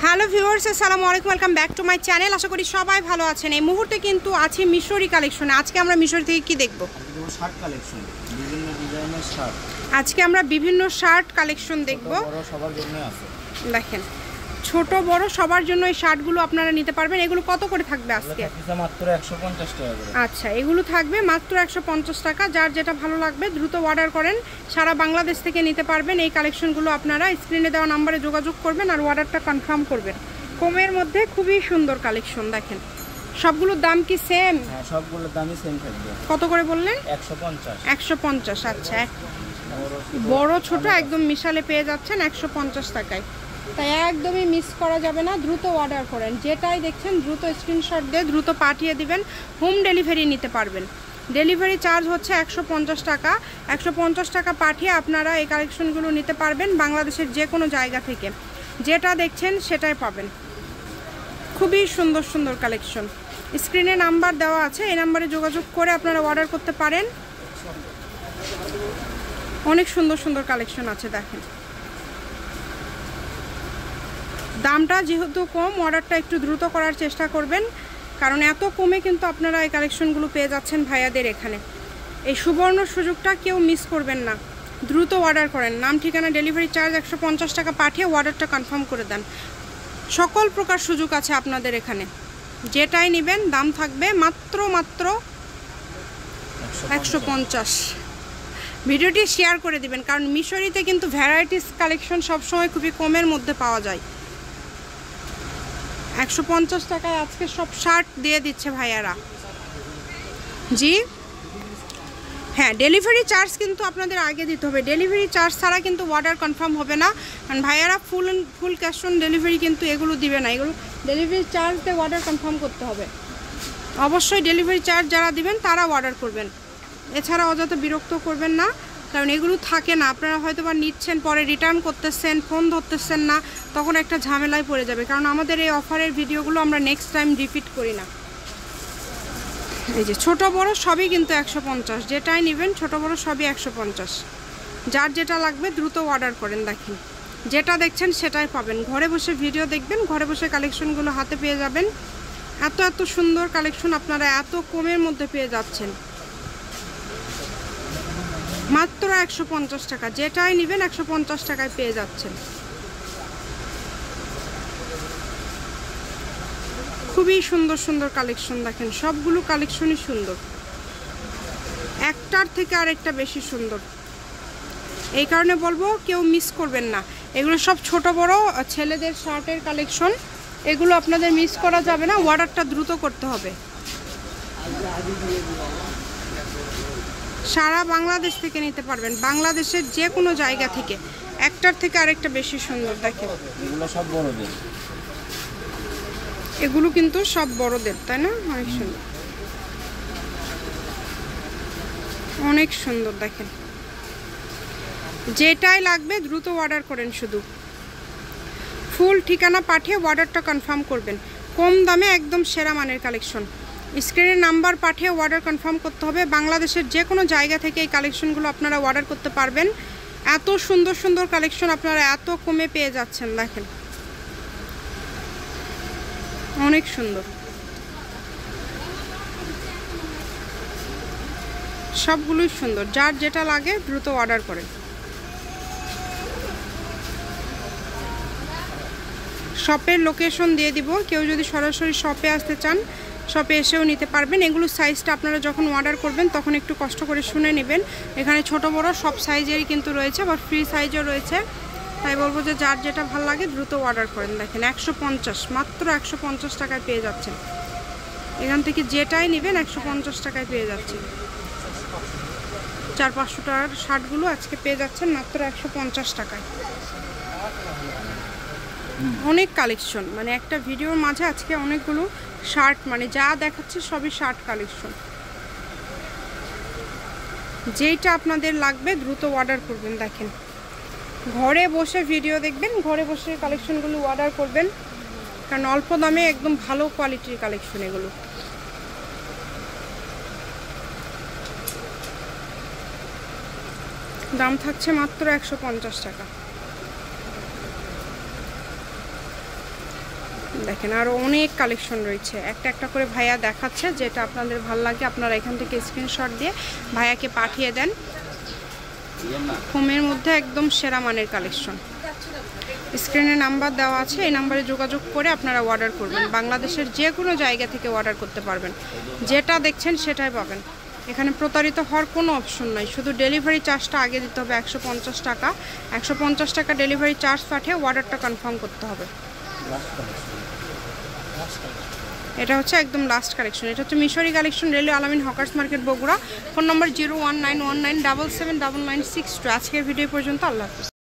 Hello viewers, আসসালামু আলাইকুম, welcome back to my channel. আশা করি সবাই ভালো আছেন। এই মুহূর্তে কিন্তু আছি মিশরি কালেকশনে। আজকে আমরা মিশরি থেকে কি দেখব? শার্ট কালেকশন, বিভিন্ন ডিজাইনের শার্ট। আজকে আমরা বিভিন্ন শার্ট কালেকশন দেখব। সবার জন্য আছে, দেখেন ছোট বড় সবার জন্য এই শার্টগুলো আপনারা নিতে পারবেন। এগুলো কত করে থাকবে আজকে? মাত্র 150 টাকা করে। আচ্ছা, এগুলো থাকবে মাত্র 150 টাকা। যার যেটা ভালো লাগবে দ্রুত অর্ডার করেন। সারা বাংলাদেশ থেকে নিতে পারবেন। এই কালেকশনগুলো আপনারা স্ক্রিনে দেওয়া নাম্বারে যোগাযোগ করবেন আর অর্ডারটা কনফার্ম করবেন। কমের মধ্যে খুবই সুন্দর কালেকশন। দেখেন সবগুলোর দাম কি সেম? হ্যাঁ, সবগুলোর দামই সেম থাকবে। কত করে বললেন? 150। 150। আচ্ছা, বড় ছোট একদম মিশালে পেয়ে যাচ্ছেন 150 টাকায়। তাই একদমই মিস করা যাবে না, দ্রুত অর্ডার করেন। যেটাই দেখছেন দ্রুত স্ক্রিনশট দিয়ে দ্রুত পাঠিয়ে দিবেন। হোম ডেলিভারি নিতে পারবেন। ডেলিভারি চার্জ হচ্ছে 150 টাকা। 150 টাকা পাঠিয়ে আপনারা এই কালেকশনগুলো নিতে পারবেন বাংলাদেশের যে কোনো জায়গা থেকে। যেটা দেখছেন সেটাই পাবেন। খুবই সুন্দর সুন্দর কালেকশন। স্ক্রিনে নাম্বার দেওয়া আছে, এই নাম্বারে যোগাযোগ করে আপনারা অর্ডার করতে পারেন। অনেক সুন্দর সুন্দর কালেকশন আছে। দেখেন দামটা যেহেতু কম, অর্ডারটা একটু দ্রুত করার চেষ্টা করবেন, কারণ এত কমে কিন্তু আপনারা এই কালেকশনগুলো পেয়ে যাচ্ছেন ভাইয়াদের এখানে। এই সুবর্ণ সুযোগটা কেউ মিস করবেন না, দ্রুত অর্ডার করেন। নাম ঠিকানা ডেলিভারি চার্জ 150 টাকা পাঠিয়ে অর্ডারটা কনফার্ম করে দেন। সকল প্রকার সুযোগ আছে আপনাদের এখানে। যেটাই নেবেন দাম থাকবে মাত্র 150। ভিডিওটি শেয়ার করে দিবেন, কারণ মিশরিতে কিন্তু ভ্যারাইটিস কালেকশন সবসময় খুবই কমের মধ্যে পাওয়া যায়। 150 টাকায় আজকে সব শার্ট দিয়ে দিচ্ছে ভাইয়ারা। জি হ্যাঁ, ডেলিভারি চার্জ কিন্তু আপনাদের আগে দিতে হবে। ডেলিভারি চার্জ ছাড়া কিন্তু অর্ডার কনফার্ম হবে না, কারণ ভাইয়ারা ফুল ক্যাশ অন ডেলিভারি কিন্তু এগুলো দিবে না। এগুলো ডেলিভারি চার্জ দিয়ে অর্ডার কনফার্ম করতে হবে। অবশ্যই ডেলিভারি চার্জ যারা দিবেন তারা অর্ডার করবেন। এছাড়া অযথা বিরক্ত করবেন না, কারণ এগুলো থাকে না। আপনারা হয়তো বা নিচ্ছেন, পরে রিটার্ন করতেছেন, ফোন ধরতেছেন না, তখন একটা ঝামেলায় পড়ে যাবে। কারণ আমাদের এই অফারের ভিডিওগুলো আমরা নেক্সট টাইম রিপিট করি না। এই যে ছোট বড় সবই কিন্তু 150। যেটাই নেবেন ছোট বড় সবই 150। যার যেটা লাগবে দ্রুত অর্ডার করেন। দেখেন যেটা দেখছেন সেটাই পাবেন। ঘরে বসে ভিডিও দেখবেন, ঘরে বসে কালেকশনগুলো হাতে পেয়ে যাবেন। এত এত সুন্দর কালেকশন আপনারা এত কমের মধ্যে পেয়ে যাচ্ছেন মাত্র 150 টাকা। যেটাই নেবেন 150 টাকায় পেয়ে যাচ্ছেন। খুবই সুন্দর সুন্দর কালেকশন। দেখেন সবগুলো কালেকশনই সুন্দর, একটার থেকে আরেকটা বেশি সুন্দর। এই কারণে বলবো কেউ মিস করবেন না। এগুলো সব ছোট বড় ছেলেদের শার্টের কালেকশন, এগুলো আপনাদের মিস করা যাবে না। অর্ডারটা দ্রুত করতে হবে। সারা বাংলাদেশ থেকে নিতে পারবেন, বাংলাদেশের যে কোনো জায়গা থেকে। একটার থেকে আরেকটা বেশি সুন্দর। দেখেন এগুলো সব বড়দের, এগুলো কিন্তু সব বড়দের, তাই না? অনেক সুন্দর, অনেক সুন্দর। দেখেন যেটাই লাগবে দ্রুত অর্ডার করেন। শুধু ফুল ঠিকানা পাঠিয়ে অর্ডারটা কনফার্ম করবেন। কম দামে একদম সেরা মানের কালেকশন। স্ক্রিনের নাম্বার পাঠিয়ে অর্ডার কনফার্ম করতে হবে। বাংলাদেশের যে কোনো জায়গা থেকে এই কালেকশনগুলো আপনারা অর্ডার করতে পারবেন। এত সুন্দর সুন্দর কালেকশন আপনারা এত কমে পেয়ে যাচ্ছেন। দেখেন অনেক সুন্দর, সবগুলোই সুন্দর। যার যেটা লাগে দ্রুত অর্ডার করেন। শপের লোকেশন দিয়ে দিব, কেউ যদি সরাসরি শপে আসতে চান শপে এসেও নিতে পারবেন। এগুলো সাইজটা আপনারা যখন অর্ডার করবেন তখন একটু কষ্ট করে শুনে নেবেন। এখানে ছোট বড় সব সাইজেরই কিন্তু রয়েছে, আবার ফ্রি সাইজও রয়েছে। তাই বলবো যে যার যেটা ভালো লাগে দ্রুত অর্ডার করেন। দেখেন 150, মাত্র 150 টাকায় পেয়ে যাচ্ছেন। এখান থেকে যেটাই নেবেন 150 টাকায় পেয়ে যাচ্ছেন। 400-500 টাকার শার্টগুলো আজকে পেয়ে যাচ্ছেন মাত্র 150 টাকায়। অনেক কালেকশন, মানে একটা ভিডিওর মাঝে আজকে অনেকগুলো শার্ট, মানে যা দেখাচ্ছে সবই শার্ট কালেকশন। যেইটা আপনাদের লাগবে দ্রুত অর্ডার করবেন। দেখেন ঘরে বসে ভিডিও দেখবেন, ঘরে বসে কালেকশনগুলো অর্ডার করবেন, কারণ অল্প দামে একদম ভালো কোয়ালিটির কালেকশন এগুলো। দাম থাকছে মাত্র 150 টাকা। দেখেন আরও অনেক কালেকশন রয়েছে, একটা একটা করে ভাইয়া দেখাচ্ছে, যেটা আপনাদের ভালো লাগে আপনারা এখান থেকে স্ক্রিনশট দিয়ে ভাইয়াকে পাঠিয়ে দেন। হোমের মধ্যে একদম সেরা মানের কালেকশন। স্ক্রিনে নাম্বার দেওয়া আছে, এই নাম্বারে যোগাযোগ করে আপনারা অর্ডার করবেন। বাংলাদেশের যে কোনো জায়গা থেকে অর্ডার করতে পারবেন, যেটা দেখছেন সেটাই পাবেন। এখানে প্রতারিত হওয়ার কোনো অপশন নাই, শুধু ডেলিভারি চার্জটা আগে দিতে হবে 150 টাকা। 150 টাকা ডেলিভারি চার্জ পাঠিয়ে অর্ডারটা কনফার্ম করতে হবে। এটা হচ্ছে একদম লাস্ট কালেকশন, এটা হচ্ছে মিশরি কালেকশন, রেলওয়ে আলামিন হকার্স মার্কেট বগুড়া। ফোন নম্বর 0191977996। আজকের ভিডিও পর্যন্ত, আল্লাহ হাফেজ।